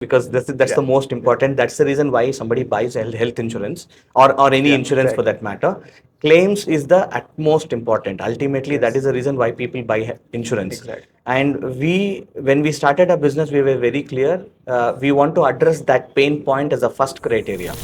because that's the most important. That's the reason why somebody buys health insurance or any insurance for that matter. Claims is the utmost important. Ultimately, that is the reason why people buy insurance. And when we started our business, we were very clear. We want to address that pain point as a first criteria.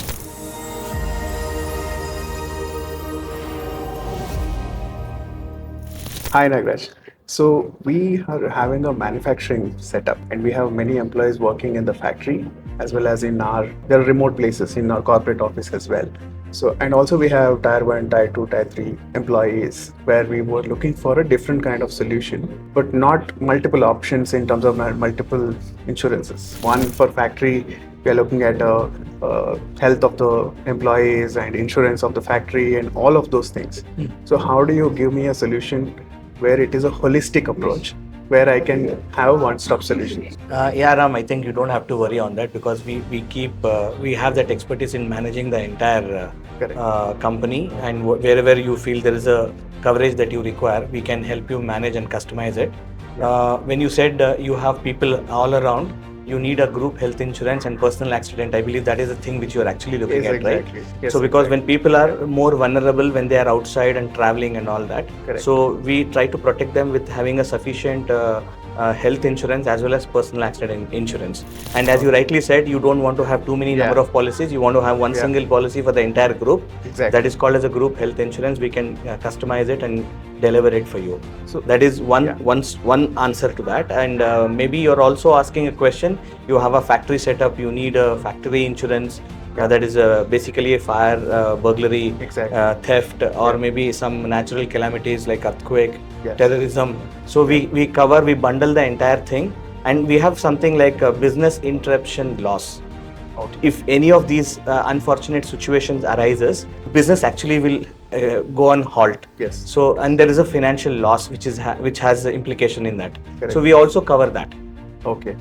Hi Nagaraj. So we are having a manufacturing setup and we have many employees working in the factory as well as there are remote places in our corporate office as well. So, and also we have tier 1, tier 2, tier 3 employees where we were looking for a different kind of solution, but not multiple options in terms of multiple insurances. One for factory, we are looking at health of the employees and insurance of the factory and all of those things. So how do you give me a solution where it is a holistic approach, where I can have a one-stop solution? Yeah, Ram, I think you don't have to worry on that because we have that expertise in managing the entire company, and wherever you feel there is a coverage that you require, we can help you manage and customize it. When you said you have people all around, you need a group health insurance and personal accident. I believe that is the thing which you are actually looking at, right? Yes, so because when people are more vulnerable when they are outside and traveling and all that, so we try to protect them with having a sufficient health insurance as well as personal accident insurance. And as you rightly said, you don't want to have too many number of policies. You want to have one single policy for the entire group. That is called as a group health insurance. We can customize it and deliver it for you. So that is one answer to that. And maybe you're also asking a question. You have a factory setup. You need a factory insurance. That is basically a fire, burglary, theft, or maybe some natural calamities like earthquake, terrorism. So we bundle the entire thing, and we have something like a business interruption loss. If any of these unfortunate situations arises, business actually will go on halt. So, and there is a financial loss which has implication in that. So we also cover that. Okay.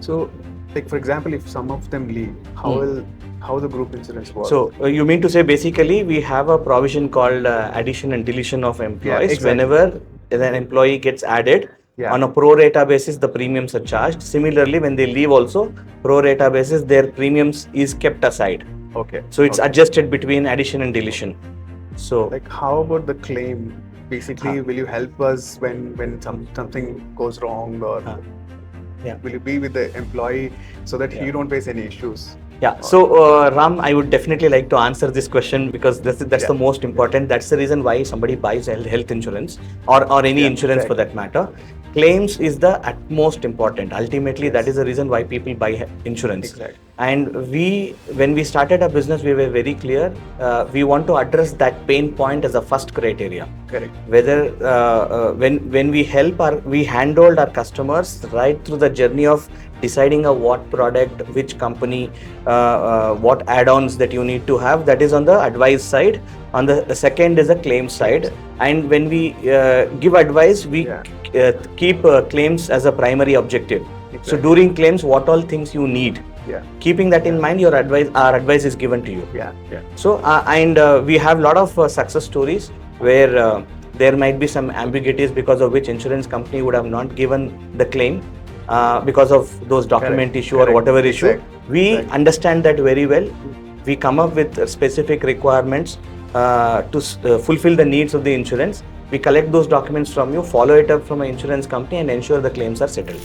So, like for example, if some of them leave, how the group insurance works? So you mean to say basically we have a provision called addition and deletion of employees. Whenever an employee gets added, on a pro rata basis the premiums are charged. Similarly, when they leave also, pro rata basis their premiums is kept aside. So it's adjusted between addition and deletion. So like how about the claim? Basically, will you help us when something goes wrong, or will you be with the employee so that he don't face any issues? So Ram, I would definitely like to answer this question because that's the most important. That's the reason why somebody buys health insurance or any insurance for that matter. Claims is the utmost important. Ultimately, that is the reason why people buy insurance. And when we started our business, we were very clear. We want to address that pain point as a first criteria. Whether when we handhold our customers right through the journey of deciding what product, which company, what add-ons that you need to have. That is on the advice side. On the second is a claim side. And when we give advice, we keep claims as a primary objective. So during claims, what all things you need. Keeping that in mind, our advice is given to you. So and we have a lot of success stories where there might be some ambiguities because of which insurance company would have not given the claim. Because of those document issue or whatever issue, we understand that very well. We come up with specific requirements to fulfill the needs of the insurance. We collect those documents from you, follow it up from an insurance company, and ensure the claims are settled.